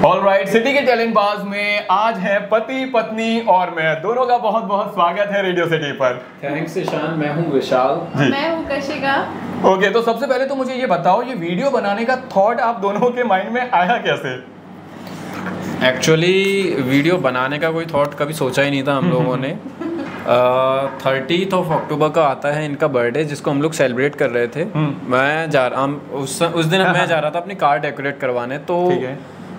Alright, city के टैलेंटबाज में आज है पति पत्नी और मैं दोनों का बहुत बहुत स्वागत है रेडियो सिटी पर। थैंक्स ईशान, मैं हूँ विशाल। मैं हूँ कशिका। ओके, तो सबसे पहले तो मुझे ये बताओ, ये वीडियो बनाने का थॉट आप दोनों के माइंड में आया कैसे? एक्चुअली वीडियो बनाने का कोई थॉट कभी सोचा ही नहीं था हम लोगों ने। 30th ऑफ अक्टूबर का आता है इनका बर्थडे, जिसको हम लोग सेलिब्रेट कर रहे थे। मैं जा रहा उस दिन मैं जा रहा था अपनी कार डेकोरेट करवाने, तो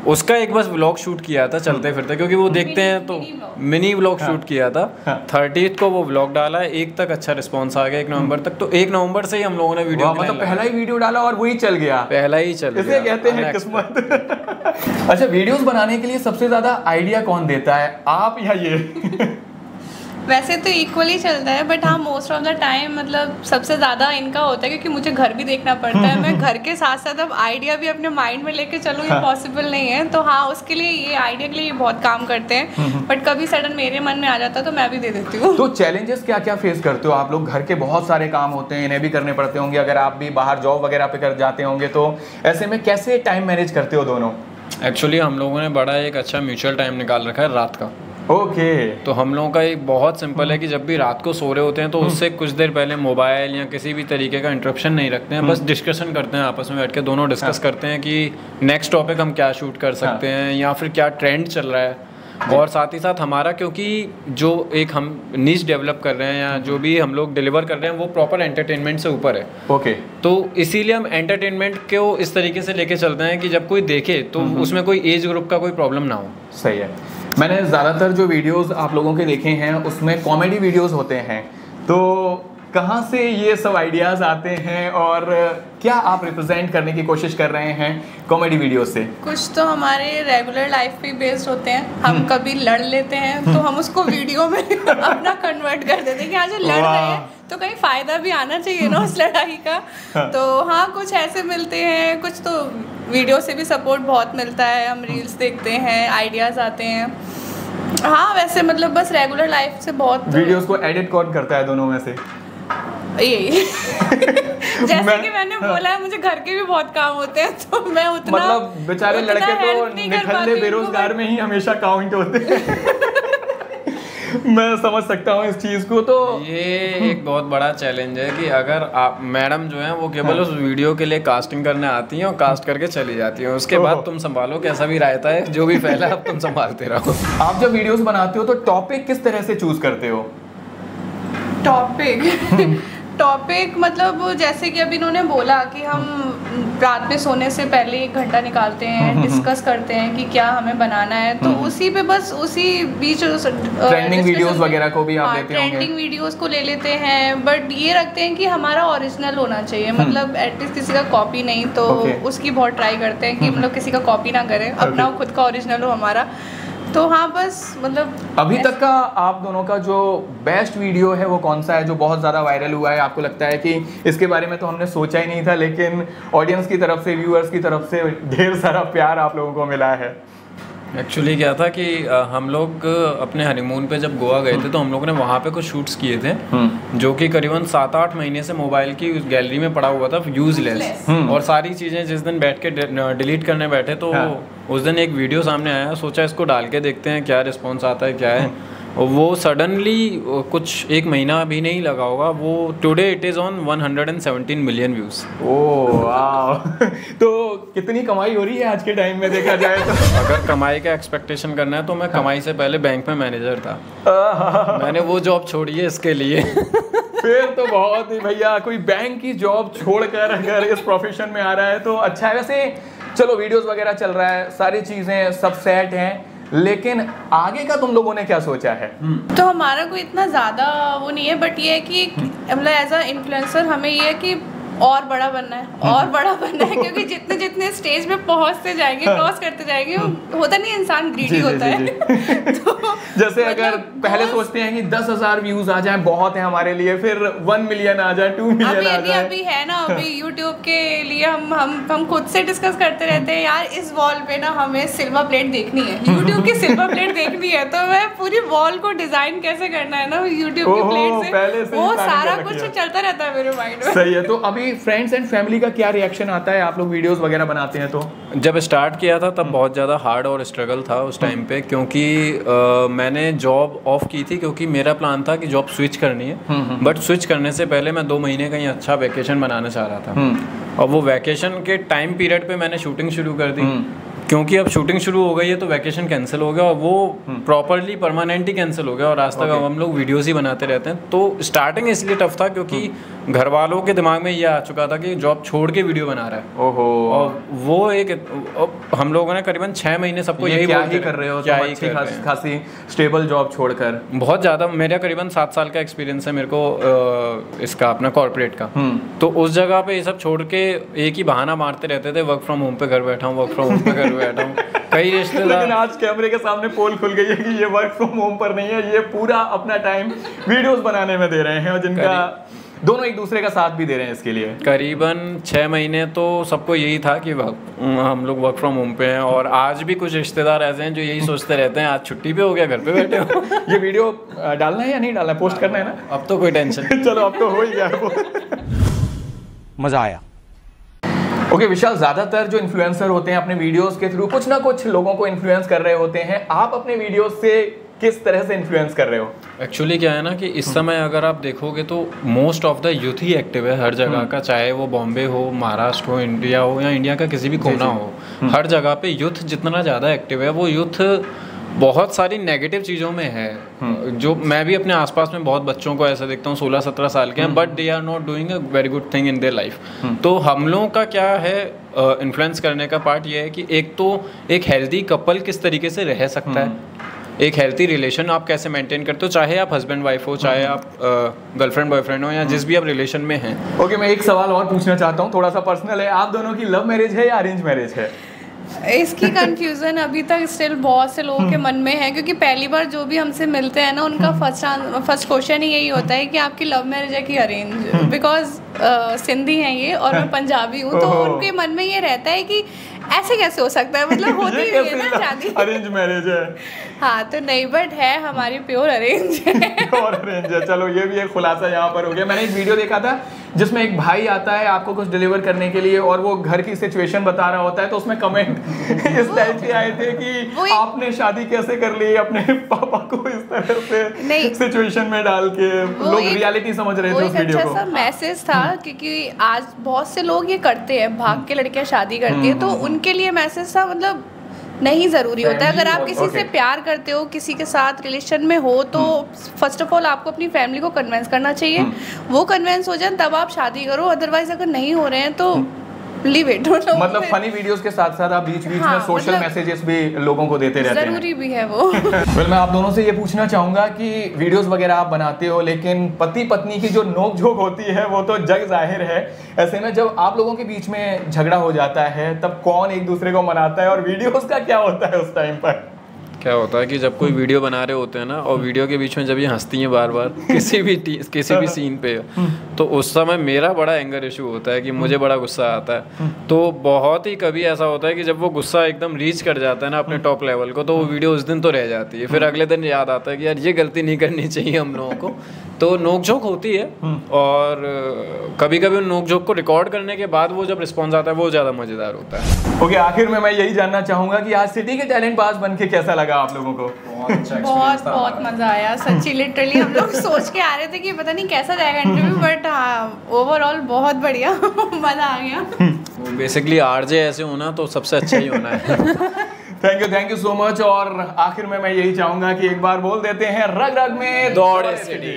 उसका एक बस व्लॉग शूट किया था चलते फिरते, क्योंकि वो देखते हैं तो मिनी व्लॉग शूट किया था। 30th को वो व्लॉग डाला, 1 तक अच्छा रिस्पांस आ गया, 1 नवंबर तक। तो 1 नवंबर से ही हम लोगों ने वीडियो मतलब पहला ही वीडियो डाला और वही चल गया, पहला ही चल गया। इसे कहते हैं किस्मत। अच्छा, वीडियोस बनाने के लिए सबसे ज्यादा आइडिया कौन देता है, आप या ये? वैसे तो इक्वली चलता है, बट हाँ मोस्ट ऑफ द टाइम मतलब सबसे ज़्यादा इनका होता है, क्योंकि मुझे घर भी देखना पड़ता है। मैं घर के साथ साथ अब आइडिया भी अपने माइंड में लेके चलूँ, ये पॉसिबल नहीं है। तो हाँ, उसके लिए ये आइडिया के लिए बहुत काम करते हैं, बट कभी सडन मेरे मन में आ जाता है तो मैं भी दे देती हूँ। तो चैलेंजेस क्या क्या फेस करते हो आप लोग? घर के बहुत सारे काम होते हैं, इन्हें भी करने पड़ते होंगे, अगर आप भी बाहर जॉब वगैरह पे कर जाते होंगे, तो ऐसे में कैसे टाइम मैनेज करते हो दोनों? एक्चुअली हम लोगों ने बड़ा एक अच्छा म्यूचुअल टाइम निकाल रखा है रात का। ओके। तो हम लोगों का एक बहुत सिंपल है कि जब भी रात को सो रहे होते हैं तो उससे कुछ देर पहले मोबाइल या किसी भी तरीके का इंटरप्शन नहीं रखते हैं। बस डिस्कशन करते हैं, आपस में बैठ के दोनों डिस्कस करते हैं कि नेक्स्ट टॉपिक हम क्या शूट कर सकते हैं, या फिर क्या ट्रेंड चल रहा है। और साथ ही साथ हमारा, क्योंकि जो एक हम नीश डेवलप कर रहे हैं या जो भी हम लोग डिलीवर कर रहे हैं वो प्रॉपर एंटरटेनमेंट से ऊपर है। ओके। तो इसीलिए हम एंटरटेनमेंट को इस तरीके से लेके चलते हैं कि जब कोई देखे तो उसमें कोई एज ग्रुप का कोई प्रॉब्लम ना हो। सही है। मैंने ज़्यादातर जो वीडियोस आप लोगों के देखे हैं उसमें कॉमेडी वीडियोस होते हैं, तो कहाँ से ये सब आइडियाज़ आते हैं और क्या आप रिप्रेजेंट करने की कोशिश कर रहे हैं कॉमेडी वीडियो से? कुछ तो हमारे रेगुलर लाइफ पे बेस्ड होते हैं। हम कभी लड़ लेते हैं तो हम उसको वीडियो में अपना कन्वर्ट कर देते हैं कि आज लड़ रहे हैं तो कहीं फ़ायदा भी आना चाहिए ना उस लड़ाई का। तो हाँ, कुछ ऐसे मिलते हैं, कुछ तो वीडियो से भी सपोर्ट बहुत मिलता है। हम रील्स देखते हैं, आइडियाज़ आते हैं। हाँ, वैसे मतलब बस रेगुलर लाइफ से बहुत। वीडियोस को एडिट कौन करता है दोनों में से? यही जैसे कि मैंने बोला है, मुझे घर के भी बहुत काम होते हैं, तो मैं उतना मतलब बेचारे लड़के तो निठल्ले बेरोजगार में ही हमेशा काउंट होते हैं। मैं समझ सकता हूँ इस चीज को। तो ये एक बहुत बड़ा चैलेंज है कि अगर आप मैडम जो हैं वो केवल उस वीडियो के लिए कास्टिंग करने आती हैं और कास्ट करके चली जाती हैं, उसके बाद तुम संभालो, कैसा भी रहता है जो भी फैला अब तुम संभालते रहो। आप जब वीडियोस बनाते हो तो टॉपिक किस तरह से चूज करते हो? टॉपिक मतलब जैसे कि अभी इन्होंने बोला कि हम रात में सोने से पहले 1 घंटा निकालते हैं, डिस्कस करते हैं कि क्या हमें बनाना है, तो उसी पे बस उसी बीच ट्रेंडिंग वीडियोस वगैरह को भी आप लेते होंगे। ट्रेंडिंग वीडियोस को ले लेते हैं, बट ये रखते हैं कि हमारा ओरिजिनल होना चाहिए, मतलब एटलीस्ट किसी का कॉपी नहीं। तो उसकी बहुत ट्राई करते हैं कि मतलब किसी का कॉपी ना करें, अपना खुद का ओरिजिनल हो हमारा। तो हाँ, बस मतलब अभी तक का आप दोनों का जो बेस्ट वीडियो है वो कौन सा है, जो बहुत ज़्यादा वायरल हुआ है? आपको लगता है कि इसके बारे में तो हमने सोचा ही नहीं था, लेकिन ऑडियंस की तरफ से, व्यूअर्स की तरफ से ढेर सारा प्यार आप लोगों को मिला है। एक्चुअली क्या था कि हम लोग अपने हनीमून पे जब गोवा गए थे तो हम लोगों ने वहाँ पे कुछ शूट्स किए थे, जो कि करीबन 7-8 महीने से मोबाइल की गैलरी में पड़ा हुआ था, यूजलेस। और सारी चीज़ें जिस दिन बैठ के डिलीट करने बैठे तो उस दिन एक वीडियो सामने आया, सोचा इसको डाल के देखते हैं क्या रिस्पॉन्स आता है, क्या है। और वो सडनली कुछ 1 महीना भी नहीं लगा होगा, वो today it is on 117 million views. Oh वाह। तो कितनी कमाई हो रही है आज के टाइम में देखा जाए तो? अगर कमाई का एक्सपेक्टेशन करना है तो मैं कमाई से पहले बैंक में मैनेजर था। मैंने वो जॉब छोड़ी है इसके लिए। फिर तो बहुत ही भैया, कोई बैंक की जॉब छोड़कर अगर इस प्रोफेशन में आ रहा है तो अच्छा है। वैसे चलो, वीडियोस वगैरह चल रहा है, सारी चीज़ें सब सेट हैं, लेकिन आगे का तुम लोगों ने क्या सोचा है? तो हमारा कोई इतना ज़्यादा वो नहीं है, बट ये है कि मतलब एज अ इन्फ्लुएंसर हमें ये है कि और बड़ा बनना है, और बड़ा बनना है, क्योंकि जितने जितने स्टेज पे पहुंचते जाएंगे, क्रॉस करते जाएंगे, होता नहीं, इंसान ग्रीडी होता है। तो जैसे अगर पहले सोचते हैं कि 10,000 व्यूज आ जाए बहुत है हमारे लिए, फिर 1 मिलियन आ जाए, 2 मिलियन आ जाए। अभी है ना, अभी यूट्यूब के लिए हम खुद से डिस्कस करते रहते हैं, यार इस वॉल पे ना हमें सिल्वर प्लेट देखनी है, यूट्यूब की सिल्वर प्लेट देखनी है, तो मैं पूरी वॉल को डिजाइन कैसे करना है ना यूट्यूब की प्लेट से, वो सारा कुछ चलता रहता है मेरे माइंड में। सही है। तो अभी अभी फ्रेंड्स एंड फैमिली का क्या रिएक्शन आता है आप लोग वीडियोस वगैरह बनाते हैं तो? जब स्टार्ट किया था तब बहुत ज़्यादा हार्ड और स्ट्रगल था उस टाइम पे, क्योंकि मैंने जॉब ऑफ की थी क्योंकि मेरा प्लान था कि जॉब स्विच करनी है। बट स्विच करने से पहले मैं 2 महीने कहीं अच्छा वैकेशन बनाना चाह रहा था, और वो वैकेशन के टाइम पीरियड पे मैंने शूटिंग शुरू कर दी। क्योंकि अब शूटिंग शुरू हो गई है तो वैकेशन कैंसिल हो गया, और वो प्रॉपरली परमानेंट ही कैंसिल हो गया, और आज तक हम लोग वीडियोस ही बनाते रहते हैं। तो स्टार्टिंग इसलिए टफ था क्योंकि घर वालों के दिमाग में ये आ चुका था कि जॉब छोड़ के वीडियो बना रहा है। ओहो। और वो हम लोगों ने करीबन 6 महीने सबको यही क्या ही कर रहे हो, क्या अच्छी खासी स्टेबल जॉब छोड़कर। बहुत ज़्यादा, मेरा करीबन 7 साल का एक्सपीरियंस है मेरे को इसका अपना कॉर्पोरेट का। तो उस जगह पे ये सब छोड़ के एक ही बहाना मारते रहते थे, वर्क फ्रॉम होम पे घर बैठा हूँ, वर्क फ्रॉम होम पे घर बैठा हूँ। कई रिश्तेदार, लेकिन आज कैमरे के सामने पोल खुल गई है कि ये वर्क फ्रॉम होम पर नहीं है, ये पूरा अपना टाइम वीडियोस बनाने में दे रहे हैं, और जिनका दोनों एक दूसरे का साथ भी दे रहे हैं इसके लिए। करीबन 6 महीने तो सबको यही था कि हम लोग वर्क फ्रॉम होम पे हैं, और आज भी कुछ रिश्तेदार ऐसे हैं जो यही सोचते रहते हैं आज छुट्टी पे हो गया, घर पे बैठे हो। ये वीडियो डालना है या नहीं डालना है, पोस्ट करना है ना? अब तो कोई टेंशन चलो अब तो हो ही गया। मजा आया। ओके विशाल, ज़्यादातर जो इन्फ्लुएंसर होते हैं अपने वीडियोस के थ्रू कुछ ना कुछ लोगों को इन्फ्लुएंस कर रहे होते हैं, आप अपने वीडियोस से किस तरह से इन्फ्लुएंस कर रहे हो? एक्चुअली क्या है ना कि इस समय अगर आप देखोगे तो most of the youth he active है हर जगह का, चाहे वो बॉम्बे हो, महाराष्ट्र हो, इंडिया हो, या इंडिया का किसी भी कोना हो, हर जगह पे यूथ जितना ज़्यादा एक्टिव है, वो यूथ बहुत सारी नेगेटिव चीज़ों में है। जो मैं भी अपने आसपास में बहुत बच्चों को ऐसा देखता हूँ 16-17 साल के हैं, but they are not doing a very good thing in their life. तो हम लोगों का क्या है इन्फ्लुएंस करने का पार्ट ये है कि एक तो एक हेल्दी कपल किस तरीके से रह सकता है, एक हेल्थी रिलेशन आप कैसे मेंटेन करते हो, चाहे आप हस्बैंड वाइफ हो, चाहे आप गर्लफ्रेंड बॉयफ्रेंड हो, या जिस भी आप रिलेशन में हैं। ओके, मैं एक सवाल और पूछना चाहता हूँ, थोड़ा सा पर्सनल है। आप दोनों की लव मैरिज है या अरेंज मैरिज है? इसकी कंफ्यूजन अभी तक स्टिल बहुत से लोगों के मन में है, क्योंकि पहली बार जो भी हमसे मिलते हैं ना, उनका फर्स्ट क्वेश्चन ही यही होता है कि आपकी लव मैरिज है कि अरेंज, बिकॉज सिंधी हैं ये और मैं पंजाबी हूँ, तो उनके मन में ये रहता है कि ऐसे कैसे हो सकता है, मतलब होती ही है ना शादी, अरेंज मैरिज है। हाँ तो नहीं, बट है हमारी प्योर अरेंज है। और अरेंज है, चलो ये भी एक खुलासा यहाँ पर हो गया। मैंने एक वीडियो देखा था जिसमें एक भाई आता है आपको कुछ डिलीवर करने के लिए, और वो घर की सिचुएशन बता रहा होता है, तो उसमें कमेंट इस टाइप के आए थे कि आपने शादी कैसे कर ली अपने पापा को इस तरह से सिचुएशन में डाल के। लोग रियलिटी समझ रहे थे उस वीडियो को। अच्छा सा मैसेज था, क्योंकि आज बहुत से लोग ये करते हैं, भाग के लड़कियां शादी करती है, तो उनके लिए मैसेज था, मतलब नहीं ज़रूरी होता है। अगर आप किसी से प्यार करते हो, किसी के साथ रिलेशन में हो, तो फर्स्ट ऑफ ऑल आपको अपनी फैमिली को कन्विंस करना चाहिए। वो कन्विंस हो जाए तब आप शादी करो, अदरवाइज अगर नहीं हो रहे हैं तो लीव इट। मतलब फनी वीडियोस के साथ साथ आप बीच बीच में सोशल मैसेजेस भी लोगों को देते रहते हैं, जरूरी भी है वो। well, मैं आप दोनों से ये पूछना चाहूंगा कि वीडियोस वगैरह आप बनाते हो, लेकिन पति पत्नी की जो नोक झोंक होती है वो तो जग जाहिर है। ऐसे में जब आप लोगों के बीच में झगड़ा हो जाता है तब कौन एक दूसरे को मनाता है, और वीडियोस का क्या होता है उस टाइम पर? क्या होता है कि जब कोई वीडियो बना रहे होते हैं ना, और वीडियो के बीच में जब ये हंसती हैं बार बार किसी भी सीन पे, तो उस समय मेरा बड़ा एंगर इशू होता है कि मुझे बड़ा गुस्सा आता है। तो बहुत ही कभी ऐसा होता है कि जब वो गुस्सा एकदम रीच कर जाता है ना अपने टॉप लेवल को, तो वो वीडियो उस दिन तो रह जाती है, फिर अगले दिन याद आता है कि यार ये गलती नहीं करनी चाहिए हम लोगों को। तो नोकझोंक होती है, और कभी कभी उन नोकझोंक को रिकॉर्ड करने के बाद वो जब रिस्पॉन्स आता है वो ज़्यादा मज़ेदार होता है। ओके, आखिर में मैं यही जानना चाहूंगा कि आज सिटी के टैलेंट बाज बन के कैसा लगा आप लोगों को? बहुत मजा आया सच्ची, लिटरली हम लोग सोच के आ रहे थे कि पता नहीं कैसा जाएगा इंटरव्यू, बट हाँ ओवरऑल बहुत बढ़िया मजा आ गया। बेसिकली आरजे ऐसे होना तो सबसे अच्छा ही होना है। Thank you so much. और आखिर में मैं यही चाहूंगा कि एक बार बोल देते हैं, रग रग में दौड़े सिटी।